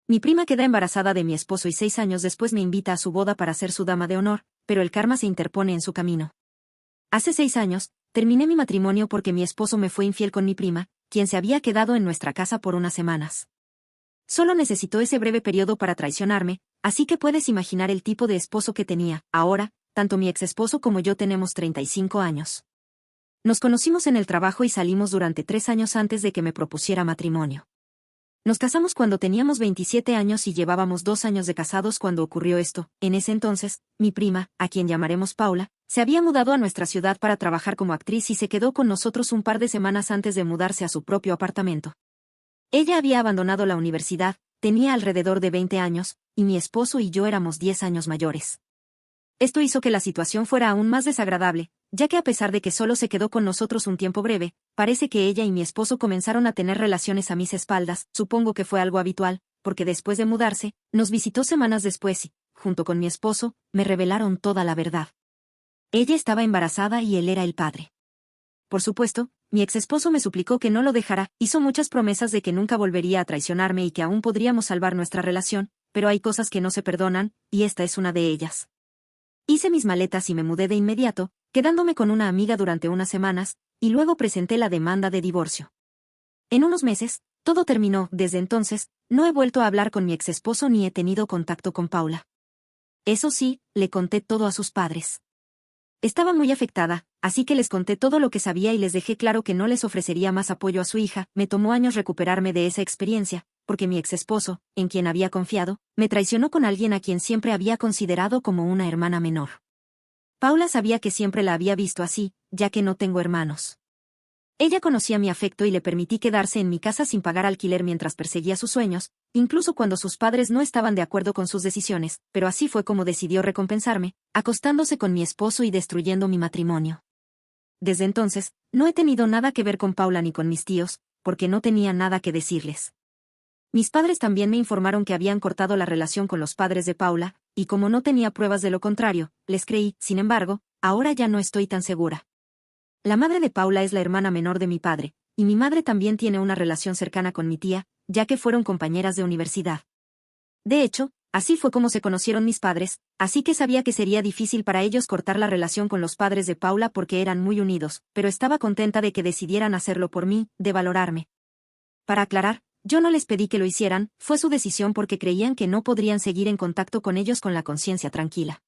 Mi prima queda embarazada de mi esposo y 6 años después me invita a su boda para ser su dama de honor, pero el karma se interpone en su camino. Hace 6 años, terminé mi matrimonio porque mi esposo me fue infiel con mi prima, quien se había quedado en nuestra casa por unas semanas. Solo necesitó ese breve periodo para traicionarme, así que puedes imaginar el tipo de esposo que tenía. Ahora, tanto mi ex esposo como yo tenemos 35 años. Nos conocimos en el trabajo y salimos durante 3 años antes de que me propusiera matrimonio. Nos casamos cuando teníamos 27 años y llevábamos 2 años de casados cuando ocurrió esto. En ese entonces, mi prima, a quien llamaremos Paula, se había mudado a nuestra ciudad para trabajar como actriz y se quedó con nosotros un par de semanas antes de mudarse a su propio apartamento. Ella había abandonado la universidad, tenía alrededor de 20 años, y mi esposo y yo éramos 10 años mayores. Esto hizo que la situación fuera aún más desagradable, ya que a pesar de que solo se quedó con nosotros un tiempo breve, parece que ella y mi esposo comenzaron a tener relaciones a mis espaldas. Supongo que fue algo habitual, porque después de mudarse, nos visitó semanas después y, junto con mi esposo, me revelaron toda la verdad. Ella estaba embarazada y él era el padre. Por supuesto, mi exesposo me suplicó que no lo dejara, hizo muchas promesas de que nunca volvería a traicionarme y que aún podríamos salvar nuestra relación, pero hay cosas que no se perdonan, y esta es una de ellas. Hice mis maletas y me mudé de inmediato, quedándome con una amiga durante unas semanas, y luego presenté la demanda de divorcio. En unos meses, todo terminó. Desde entonces, no he vuelto a hablar con mi exesposo ni he tenido contacto con Paula. Eso sí, le conté todo a sus padres. Estaba muy afectada, así que les conté todo lo que sabía y les dejé claro que no les ofrecería más apoyo a su hija. Me tomó años recuperarme de esa experiencia, porque mi exesposo, en quien había confiado, me traicionó con alguien a quien siempre había considerado como una hermana menor. Paula sabía que siempre la había visto así, ya que no tengo hermanos. Ella conocía mi afecto y le permití quedarse en mi casa sin pagar alquiler mientras perseguía sus sueños, incluso cuando sus padres no estaban de acuerdo con sus decisiones, pero así fue como decidió recompensarme, acostándose con mi esposo y destruyendo mi matrimonio. Desde entonces, no he tenido nada que ver con Paula ni con mis tíos, porque no tenía nada que decirles. Mis padres también me informaron que habían cortado la relación con los padres de Paula, y como no tenía pruebas de lo contrario, les creí. Sin embargo, ahora ya no estoy tan segura. La madre de Paula es la hermana menor de mi padre, y mi madre también tiene una relación cercana con mi tía, ya que fueron compañeras de universidad. De hecho, así fue como se conocieron mis padres, así que sabía que sería difícil para ellos cortar la relación con los padres de Paula porque eran muy unidos, pero estaba contenta de que decidieran hacerlo por mí, de valorarme. Para aclarar, yo no les pedí que lo hicieran, fue su decisión porque creían que no podrían seguir en contacto con ellos con la conciencia tranquila.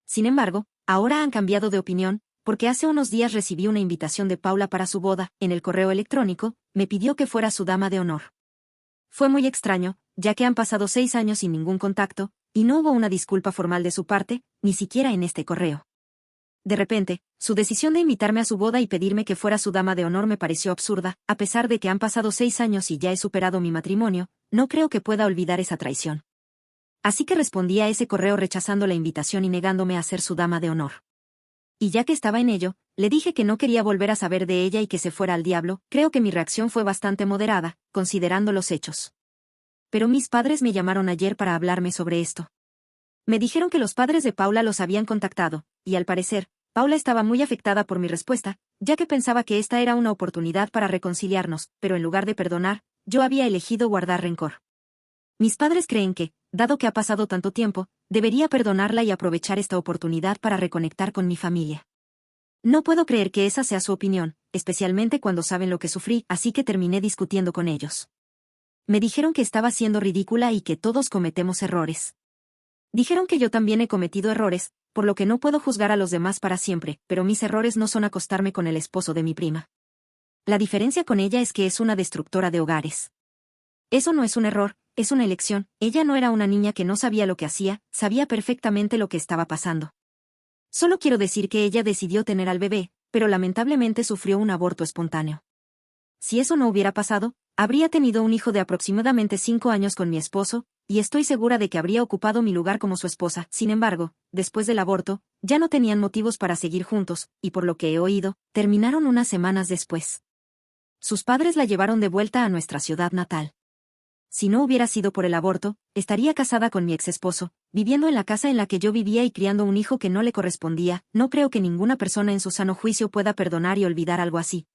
Sin embargo, ahora han cambiado de opinión, porque hace unos días recibí una invitación de Paula para su boda. En el correo electrónico, me pidió que fuera su dama de honor. Fue muy extraño, ya que han pasado 6 años sin ningún contacto, y no hubo una disculpa formal de su parte, ni siquiera en este correo. De repente, su decisión de invitarme a su boda y pedirme que fuera su dama de honor me pareció absurda. A pesar de que han pasado 6 años y ya he superado mi matrimonio, no creo que pueda olvidar esa traición. Así que respondí a ese correo rechazando la invitación y negándome a ser su dama de honor. Y ya que estaba en ello, le dije que no quería volver a saber de ella y que se fuera al diablo. Creo que mi reacción fue bastante moderada, considerando los hechos. Pero mis padres me llamaron ayer para hablarme sobre esto. Me dijeron que los padres de Paula los habían contactado, y al parecer, Paula estaba muy afectada por mi respuesta, ya que pensaba que esta era una oportunidad para reconciliarnos, pero en lugar de perdonar, yo había elegido guardar rencor. Mis padres creen que, dado que ha pasado tanto tiempo, debería perdonarla y aprovechar esta oportunidad para reconectar con mi familia. No puedo creer que esa sea su opinión, especialmente cuando saben lo que sufrí, así que terminé discutiendo con ellos. Me dijeron que estaba siendo ridícula y que todos cometemos errores. Dijeron que yo también he cometido errores, por lo que no puedo juzgar a los demás para siempre, pero mis errores no son acostarme con el esposo de mi prima. La diferencia con ella es que es una destructora de hogares. Eso no es un error, es una elección. Ella no era una niña que no sabía lo que hacía, sabía perfectamente lo que estaba pasando. Solo quiero decir que ella decidió tener al bebé, pero lamentablemente sufrió un aborto espontáneo. Si eso no hubiera pasado, habría tenido un hijo de aproximadamente 5 años con mi esposo, y estoy segura de que habría ocupado mi lugar como su esposa. Sin embargo, después del aborto, ya no tenían motivos para seguir juntos, y por lo que he oído, terminaron unas semanas después. Sus padres la llevaron de vuelta a nuestra ciudad natal. Si no hubiera sido por el aborto, estaría casada con mi exesposo, viviendo en la casa en la que yo vivía y criando un hijo que no le correspondía. No creo que ninguna persona en su sano juicio pueda perdonar y olvidar algo así.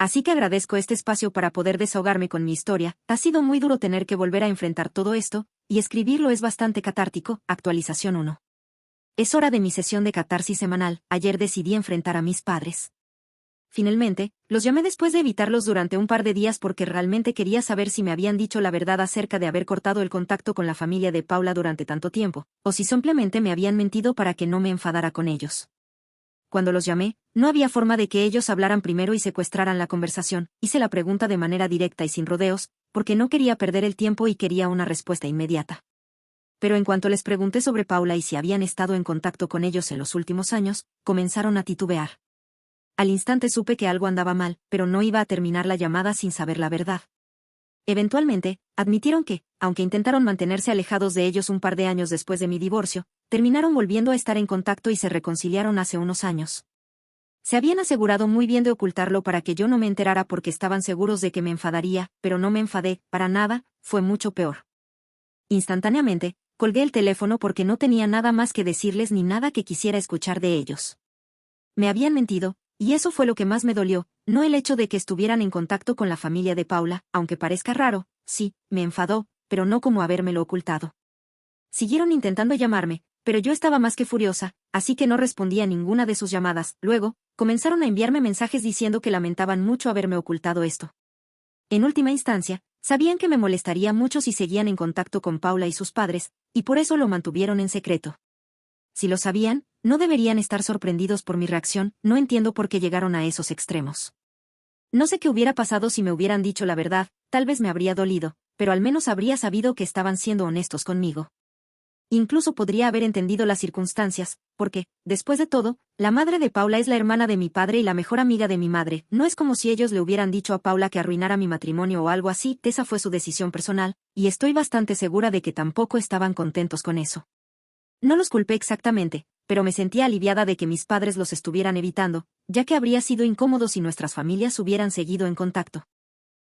Así que agradezco este espacio para poder desahogarme con mi historia. Ha sido muy duro tener que volver a enfrentar todo esto, y escribirlo es bastante catártico. Actualización 1. Es hora de mi sesión de catarsis semanal. Ayer decidí enfrentar a mis padres. Finalmente, los llamé después de evitarlos durante un par de días porque realmente quería saber si me habían dicho la verdad acerca de haber cortado el contacto con la familia de Paula durante tanto tiempo, o si simplemente me habían mentido para que no me enfadara con ellos. Cuando los llamé, no había forma de que ellos hablaran primero y secuestraran la conversación. Hice la pregunta de manera directa y sin rodeos, porque no quería perder el tiempo y quería una respuesta inmediata. Pero en cuanto les pregunté sobre Paula y si habían estado en contacto con ellos en los últimos años, comenzaron a titubear. Al instante supe que algo andaba mal, pero no iba a terminar la llamada sin saber la verdad. Eventualmente, admitieron que, aunque intentaron mantenerse alejados de ellos un par de años después de mi divorcio, terminaron volviendo a estar en contacto y se reconciliaron hace unos años. Se habían asegurado muy bien de ocultarlo para que yo no me enterara porque estaban seguros de que me enfadaría, pero no me enfadé, para nada, fue mucho peor. Instantáneamente, colgué el teléfono porque no tenía nada más que decirles ni nada que quisiera escuchar de ellos. Me habían mentido, y eso fue lo que más me dolió, no el hecho de que estuvieran en contacto con la familia de Paula, aunque parezca raro, sí, me enfadó, pero no como habérmelo ocultado. Siguieron intentando llamarme, pero yo estaba más que furiosa, así que no respondí a ninguna de sus llamadas. Luego, comenzaron a enviarme mensajes diciendo que lamentaban mucho haberme ocultado esto. En última instancia, sabían que me molestaría mucho si seguían en contacto con Paula y sus padres, y por eso lo mantuvieron en secreto. Si lo sabían, no deberían estar sorprendidos por mi reacción. No entiendo por qué llegaron a esos extremos. No sé qué hubiera pasado si me hubieran dicho la verdad, tal vez me habría dolido, pero al menos habría sabido que estaban siendo honestos conmigo. Incluso podría haber entendido las circunstancias, porque, después de todo, la madre de Paula es la hermana de mi padre y la mejor amiga de mi madre. No es como si ellos le hubieran dicho a Paula que arruinara mi matrimonio o algo así. Esa fue su decisión personal, y estoy bastante segura de que tampoco estaban contentos con eso. No los culpé exactamente, pero me sentía aliviada de que mis padres los estuvieran evitando, ya que habría sido incómodo si nuestras familias hubieran seguido en contacto.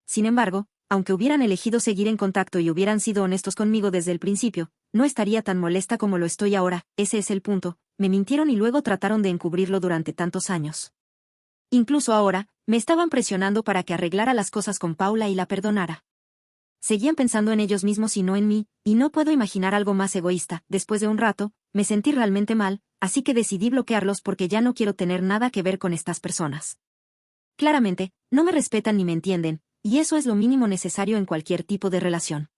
Sin embargo, aunque hubieran elegido seguir en contacto y hubieran sido honestos conmigo desde el principio, no estaría tan molesta como lo estoy ahora. Ese es el punto, me mintieron y luego trataron de encubrirlo durante tantos años. Incluso ahora, me estaban presionando para que arreglara las cosas con Paula y la perdonara. Seguían pensando en ellos mismos y no en mí, y no puedo imaginar algo más egoísta. Después de un rato, me sentí realmente mal, así que decidí bloquearlos porque ya no quiero tener nada que ver con estas personas. Claramente, no me respetan ni me entienden, y eso es lo mínimo necesario en cualquier tipo de relación.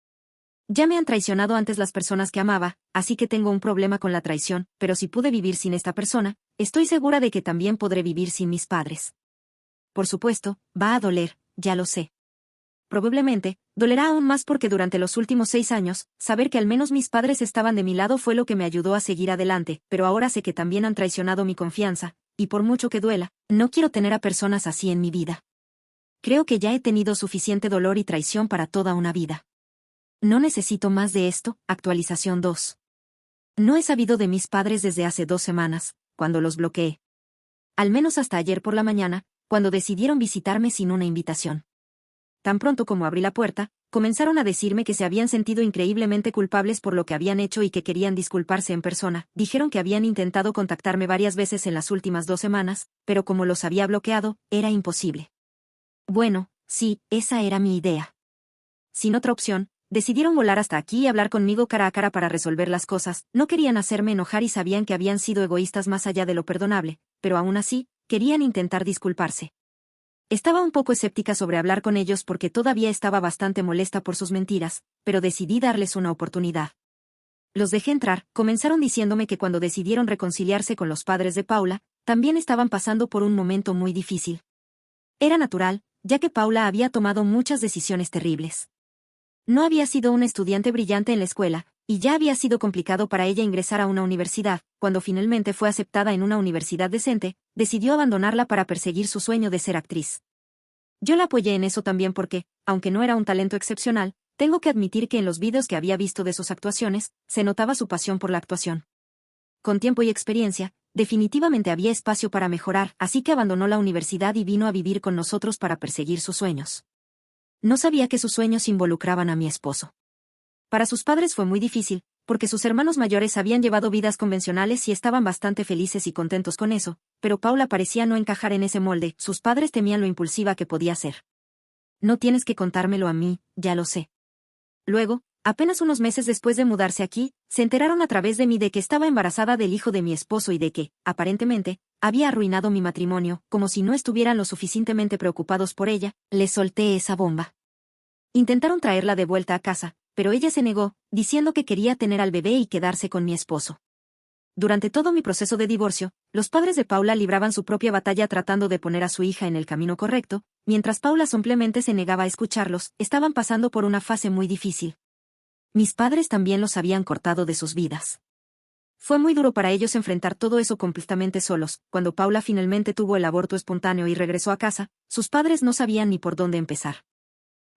Ya me han traicionado antes las personas que amaba, así que tengo un problema con la traición, pero si pude vivir sin esta persona, estoy segura de que también podré vivir sin mis padres. Por supuesto, va a doler, ya lo sé. Probablemente, dolerá aún más porque durante los últimos 6 años, saber que al menos mis padres estaban de mi lado fue lo que me ayudó a seguir adelante, pero ahora sé que también han traicionado mi confianza, y por mucho que duela, no quiero tener a personas así en mi vida. Creo que ya he tenido suficiente dolor y traición para toda una vida. No necesito más de esto. Actualización 2. No he sabido de mis padres desde hace 2 semanas, cuando los bloqueé. Al menos hasta ayer por la mañana, cuando decidieron visitarme sin una invitación. Tan pronto como abrí la puerta, comenzaron a decirme que se habían sentido increíblemente culpables por lo que habían hecho y que querían disculparse en persona. Dijeron que habían intentado contactarme varias veces en las últimas 2 semanas, pero como los había bloqueado, era imposible. Bueno, sí, esa era mi idea. Sin otra opción, decidieron volar hasta aquí y hablar conmigo cara a cara para resolver las cosas. No querían hacerme enojar y sabían que habían sido egoístas más allá de lo perdonable, pero aún así, querían intentar disculparse. Estaba un poco escéptica sobre hablar con ellos porque todavía estaba bastante molesta por sus mentiras, pero decidí darles una oportunidad. Los dejé entrar. Comenzaron diciéndome que cuando decidieron reconciliarse con los padres de Paula, también estaban pasando por un momento muy difícil. Era natural, ya que Paula había tomado muchas decisiones terribles. No había sido una estudiante brillante en la escuela, y ya había sido complicado para ella ingresar a una universidad. Cuando finalmente fue aceptada en una universidad decente, decidió abandonarla para perseguir su sueño de ser actriz. Yo la apoyé en eso también porque, aunque no era un talento excepcional, tengo que admitir que en los vídeos que había visto de sus actuaciones, se notaba su pasión por la actuación. Con tiempo y experiencia, definitivamente había espacio para mejorar, así que abandonó la universidad y vino a vivir con nosotros para perseguir sus sueños. No sabía que sus sueños involucraban a mi esposo. Para sus padres fue muy difícil, porque sus hermanos mayores habían llevado vidas convencionales y estaban bastante felices y contentos con eso, pero Paula parecía no encajar en ese molde, sus padres temían lo impulsiva que podía ser. No tienes que contármelo a mí, ya lo sé. Luego, apenas unos meses después de mudarse aquí, se enteraron a través de mí de que estaba embarazada del hijo de mi esposo y de que, aparentemente, había arruinado mi matrimonio, como si no estuvieran lo suficientemente preocupados por ella, les solté esa bomba. Intentaron traerla de vuelta a casa, pero ella se negó, diciendo que quería tener al bebé y quedarse con mi esposo. Durante todo mi proceso de divorcio, los padres de Paula libraban su propia batalla tratando de poner a su hija en el camino correcto, mientras Paula simplemente se negaba a escucharlos, estaban pasando por una fase muy difícil. Mis padres también los habían cortado de sus vidas. Fue muy duro para ellos enfrentar todo eso completamente solos. Cuando Paula finalmente tuvo el aborto espontáneo y regresó a casa, sus padres no sabían ni por dónde empezar.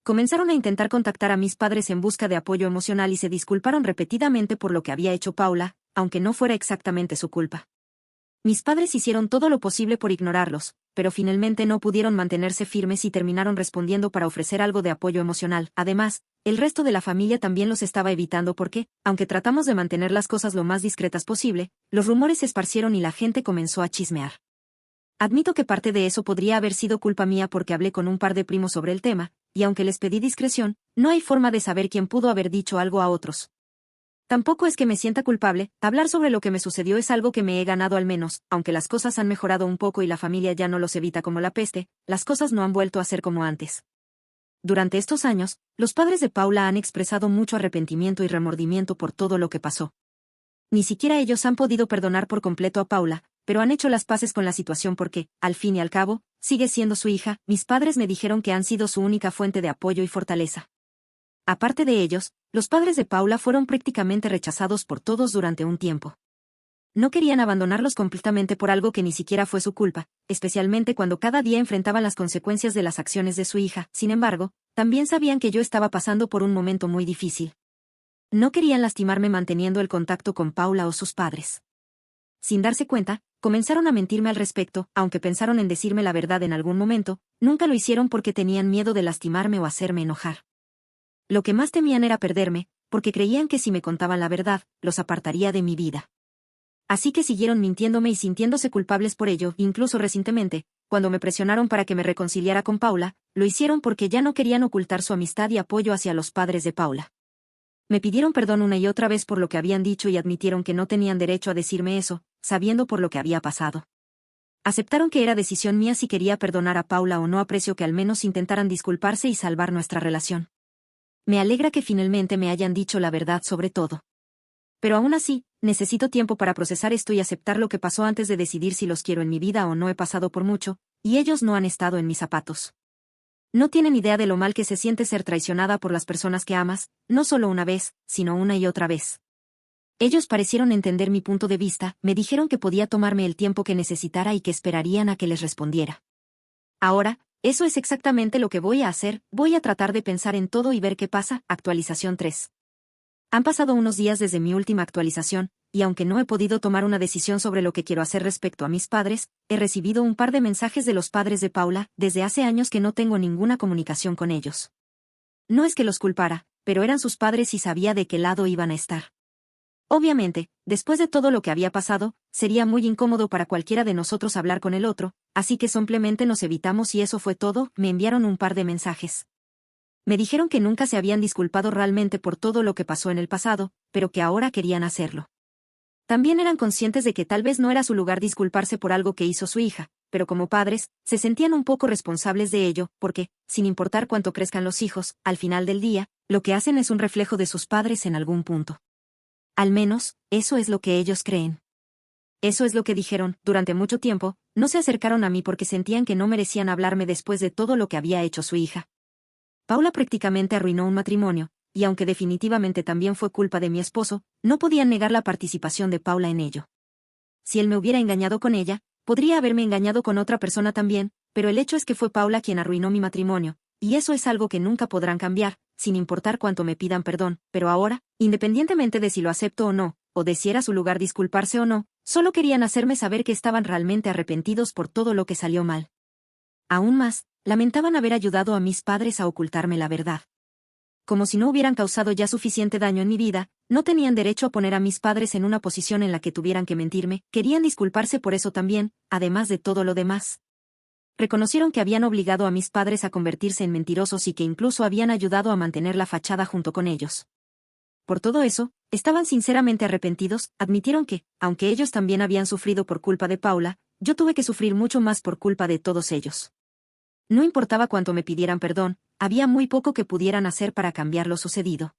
Comenzaron a intentar contactar a mis padres en busca de apoyo emocional y se disculparon repetidamente por lo que había hecho Paula, aunque no fuera exactamente su culpa. Mis padres hicieron todo lo posible por ignorarlos, pero finalmente no pudieron mantenerse firmes y terminaron respondiendo para ofrecer algo de apoyo emocional. Además, el resto de la familia también los estaba evitando porque, aunque tratamos de mantener las cosas lo más discretas posible, los rumores se esparcieron y la gente comenzó a chismear. Admito que parte de eso podría haber sido culpa mía porque hablé con un par de primos sobre el tema, y aunque les pedí discreción, no hay forma de saber quién pudo haber dicho algo a otros. Tampoco es que me sienta culpable, hablar sobre lo que me sucedió es algo que me he ganado al menos, aunque las cosas han mejorado un poco y la familia ya no los evita como la peste, las cosas no han vuelto a ser como antes. Durante estos años, los padres de Paula han expresado mucho arrepentimiento y remordimiento por todo lo que pasó. Ni siquiera ellos han podido perdonar por completo a Paula, pero han hecho las paces con la situación porque, al fin y al cabo, sigue siendo su hija. Mis padres me dijeron que han sido su única fuente de apoyo y fortaleza. Aparte de ellos, los padres de Paula fueron prácticamente rechazados por todos durante un tiempo. No querían abandonarlos completamente por algo que ni siquiera fue su culpa, especialmente cuando cada día enfrentaban las consecuencias de las acciones de su hija. Sin embargo, también sabían que yo estaba pasando por un momento muy difícil. No querían lastimarme manteniendo el contacto con Paula o sus padres. Sin darse cuenta, comenzaron a mentirme al respecto, aunque pensaron en decirme la verdad en algún momento, nunca lo hicieron porque tenían miedo de lastimarme o hacerme enojar. Lo que más temían era perderme, porque creían que si me contaban la verdad, los apartaría de mi vida. Así que siguieron mintiéndome y sintiéndose culpables por ello, incluso recientemente, cuando me presionaron para que me reconciliara con Paula, lo hicieron porque ya no querían ocultar su amistad y apoyo hacia los padres de Paula. Me pidieron perdón una y otra vez por lo que habían dicho y admitieron que no tenían derecho a decirme eso, sabiendo por lo que había pasado. Aceptaron que era decisión mía si quería perdonar a Paula o no. Aprecio que al menos intentaran disculparse y salvar nuestra relación. Me alegra que finalmente me hayan dicho la verdad sobre todo. Pero aún así, necesito tiempo para procesar esto y aceptar lo que pasó antes de decidir si los quiero en mi vida o no. He pasado por mucho, y ellos no han estado en mis zapatos. No tienen idea de lo mal que se siente ser traicionada por las personas que amas, no solo una vez, sino una y otra vez. Ellos parecieron entender mi punto de vista, me dijeron que podía tomarme el tiempo que necesitara y que esperarían a que les respondiera. Ahora, eso es exactamente lo que voy a hacer, voy a tratar de pensar en todo y ver qué pasa. Actualización 3. Han pasado unos días desde mi última actualización, y aunque no he podido tomar una decisión sobre lo que quiero hacer respecto a mis padres, he recibido un par de mensajes de los padres de Paula. Desde hace años que no tengo ninguna comunicación con ellos. No es que los culpara, pero eran sus padres y sabía de qué lado iban a estar. Obviamente, después de todo lo que había pasado, sería muy incómodo para cualquiera de nosotros hablar con el otro, así que simplemente nos evitamos y eso fue todo. Me enviaron un par de mensajes. Me dijeron que nunca se habían disculpado realmente por todo lo que pasó en el pasado, pero que ahora querían hacerlo. También eran conscientes de que tal vez no era su lugar disculparse por algo que hizo su hija, pero como padres, se sentían un poco responsables de ello, porque, sin importar cuánto crezcan los hijos, al final del día, lo que hacen es un reflejo de sus padres en algún punto. Al menos, eso es lo que ellos creen. Eso es lo que dijeron. Durante mucho tiempo, no se acercaron a mí porque sentían que no merecían hablarme después de todo lo que había hecho su hija. Paula prácticamente arruinó un matrimonio, y aunque definitivamente también fue culpa de mi esposo, no podían negar la participación de Paula en ello. Si él me hubiera engañado con ella, podría haberme engañado con otra persona también, pero el hecho es que fue Paula quien arruinó mi matrimonio, y eso es algo que nunca podrán cambiar, sin importar cuánto me pidan perdón. Pero ahora, independientemente de si lo acepto o no, o de si era su lugar disculparse o no, solo querían hacerme saber que estaban realmente arrepentidos por todo lo que salió mal. Aún más, lamentaban haber ayudado a mis padres a ocultarme la verdad. como si no hubieran causado ya suficiente daño en mi vida, no tenían derecho a poner a mis padres en una posición en la que tuvieran que mentirme, querían disculparse por eso también, además de todo lo demás. Reconocieron que habían obligado a mis padres a convertirse en mentirosos y que incluso habían ayudado a mantener la fachada junto con ellos. Por todo eso, estaban sinceramente arrepentidos, admitieron que, aunque ellos también habían sufrido por culpa de Paula, yo tuve que sufrir mucho más por culpa de todos ellos. No importaba cuánto me pidieran perdón, había muy poco que pudieran hacer para cambiar lo sucedido.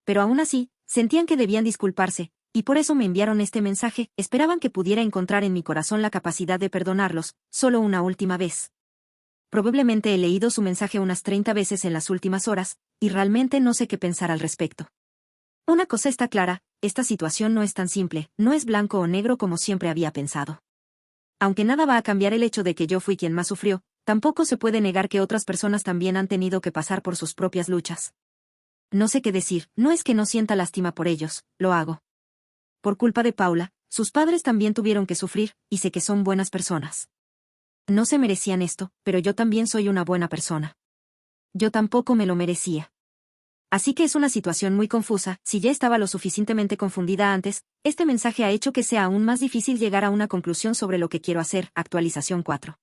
Pero aún así, sentían que debían disculparse, y por eso me enviaron este mensaje, esperaban que pudiera encontrar en mi corazón la capacidad de perdonarlos, solo una última vez. Probablemente he leído su mensaje unas 30 veces en las últimas horas, y realmente no sé qué pensar al respecto. Una cosa está clara, esta situación no es tan simple, no es blanco o negro como siempre había pensado. Aunque nada va a cambiar el hecho de que yo fui quien más sufrió, tampoco se puede negar que otras personas también han tenido que pasar por sus propias luchas. No sé qué decir, no es que no sienta lástima por ellos, lo hago. Por culpa de Paula, sus padres también tuvieron que sufrir, y sé que son buenas personas. No se merecían esto, pero yo también soy una buena persona. Yo tampoco me lo merecía. Así que es una situación muy confusa, si ya estaba lo suficientemente confundida antes, este mensaje ha hecho que sea aún más difícil llegar a una conclusión sobre lo que quiero hacer. Actualización 4.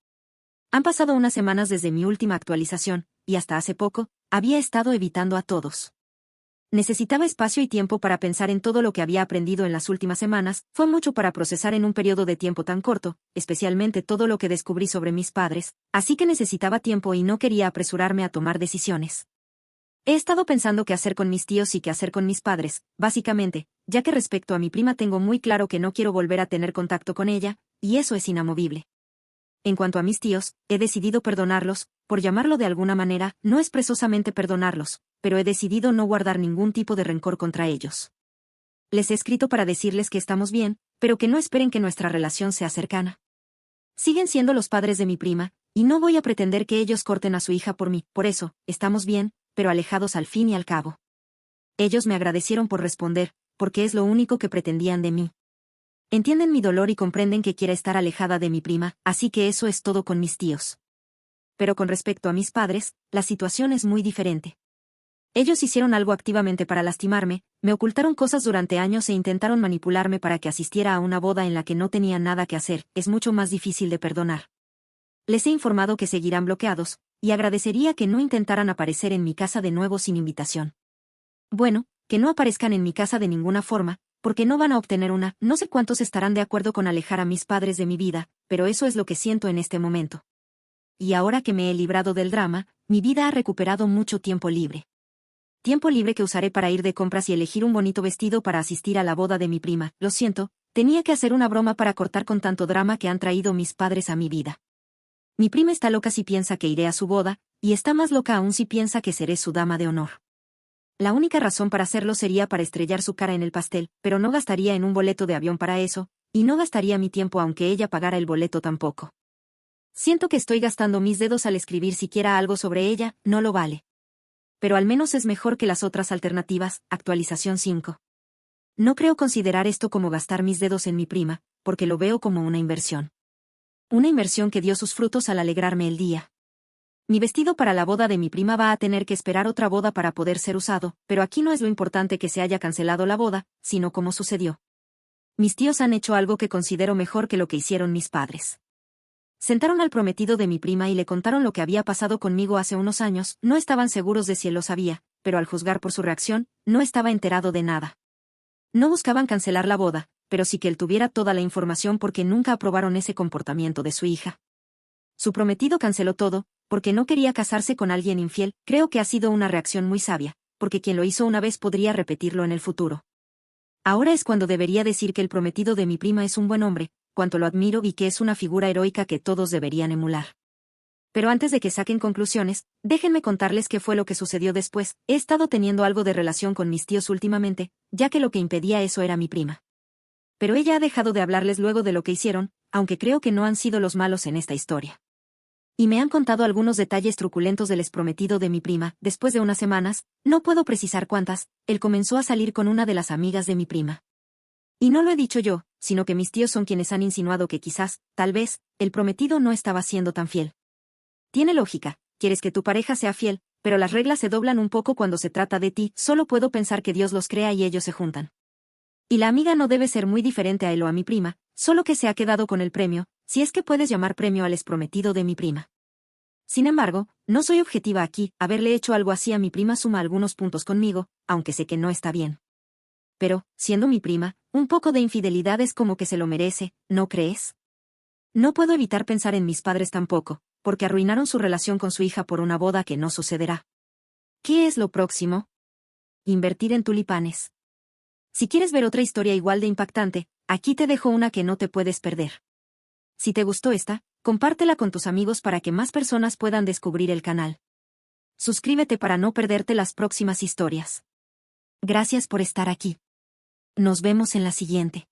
Han pasado unas semanas desde mi última actualización, y hasta hace poco, había estado evitando a todos. Necesitaba espacio y tiempo para pensar en todo lo que había aprendido en las últimas semanas, fue mucho para procesar en un periodo de tiempo tan corto, especialmente todo lo que descubrí sobre mis padres, así que necesitaba tiempo y no quería apresurarme a tomar decisiones. He estado pensando qué hacer con mis tíos y qué hacer con mis padres, básicamente, ya que respecto a mi prima tengo muy claro que no quiero volver a tener contacto con ella, y eso es inamovible. En cuanto a mis tíos, he decidido perdonarlos, por llamarlo de alguna manera, no expresosamente perdonarlos, pero he decidido no guardar ningún tipo de rencor contra ellos. Les he escrito para decirles que estamos bien, pero que no esperen que nuestra relación sea cercana. Siguen siendo los padres de mi prima, y no voy a pretender que ellos corten a su hija por mí, por eso, estamos bien, pero alejados al fin y al cabo. Ellos me agradecieron por responder, porque es lo único que pretendían de mí. Entienden mi dolor y comprenden que quiera estar alejada de mi prima, así que eso es todo con mis tíos. Pero con respecto a mis padres, la situación es muy diferente. Ellos hicieron algo activamente para lastimarme, me ocultaron cosas durante años e intentaron manipularme para que asistiera a una boda en la que no tenía nada que hacer, es mucho más difícil de perdonar. Les he informado que seguirán bloqueados, y agradecería que no intentaran aparecer en mi casa de nuevo sin invitación. Bueno, que no aparezcan en mi casa de ninguna forma, porque no van a obtener una, no sé cuántos estarán de acuerdo con alejar a mis padres de mi vida, pero eso es lo que siento en este momento. Y ahora que me he librado del drama, mi vida ha recuperado mucho tiempo libre. Tiempo libre que usaré para ir de compras y elegir un bonito vestido para asistir a la boda de mi prima. Lo siento, tenía que hacer una broma para cortar con tanto drama que han traído mis padres a mi vida. Mi prima está loca si piensa que iré a su boda, y está más loca aún si piensa que seré su dama de honor. La única razón para hacerlo sería para estrellar su cara en el pastel, pero no gastaría en un boleto de avión para eso, y no gastaría mi tiempo aunque ella pagara el boleto tampoco. Siento que estoy gastando mis dedos al escribir siquiera algo sobre ella, no lo vale. Pero al menos es mejor que las otras alternativas. Actualización 5. No creo considerar esto como gastar mis dedos en mi prima, porque lo veo como una inversión. Una inversión que dio sus frutos al alegrarme el día. Mi vestido para la boda de mi prima va a tener que esperar otra boda para poder ser usado, pero aquí no es lo importante que se haya cancelado la boda, sino cómo sucedió. Mis tíos han hecho algo que considero mejor que lo que hicieron mis padres. Sentaron al prometido de mi prima y le contaron lo que había pasado conmigo hace unos años, no estaban seguros de si él lo sabía, pero al juzgar por su reacción, no estaba enterado de nada. No buscaban cancelar la boda, pero sí que él tuviera toda la información porque nunca aprobaron ese comportamiento de su hija. Su prometido canceló todo, porque no quería casarse con alguien infiel. Creo que ha sido una reacción muy sabia, porque quien lo hizo una vez podría repetirlo en el futuro. Ahora es cuando debería decir que el prometido de mi prima es un buen hombre, cuanto lo admiro y que es una figura heroica que todos deberían emular. Pero antes de que saquen conclusiones, déjenme contarles qué fue lo que sucedió después. He estado teniendo algo de relación con mis tíos últimamente, ya que lo que impedía eso era mi prima. Pero ella ha dejado de hablarles luego de lo que hicieron, aunque creo que no han sido los malos en esta historia. Y me han contado algunos detalles truculentos del exprometido de mi prima. Después de unas semanas, no puedo precisar cuántas, él comenzó a salir con una de las amigas de mi prima. Y no lo he dicho yo, sino que mis tíos son quienes han insinuado que quizás, tal vez, el prometido no estaba siendo tan fiel. Tiene lógica, quieres que tu pareja sea fiel, pero las reglas se doblan un poco cuando se trata de ti, solo puedo pensar que Dios los crea y ellos se juntan. Y la amiga no debe ser muy diferente a él o a mi prima, solo que se ha quedado con el premio, si es que puedes llamar premio al exprometido de mi prima. Sin embargo, no soy objetiva aquí, haberle hecho algo así a mi prima suma algunos puntos conmigo, aunque sé que no está bien. Pero, siendo mi prima, un poco de infidelidad es como que se lo merece, ¿no crees? No puedo evitar pensar en mis padres tampoco, porque arruinaron su relación con su hija por una boda que no sucederá. ¿Qué es lo próximo? Invertir en tulipanes. Si quieres ver otra historia igual de impactante, aquí te dejo una que no te puedes perder. Si te gustó esta, compártela con tus amigos para que más personas puedan descubrir el canal. Suscríbete para no perderte las próximas historias. Gracias por estar aquí. Nos vemos en la siguiente.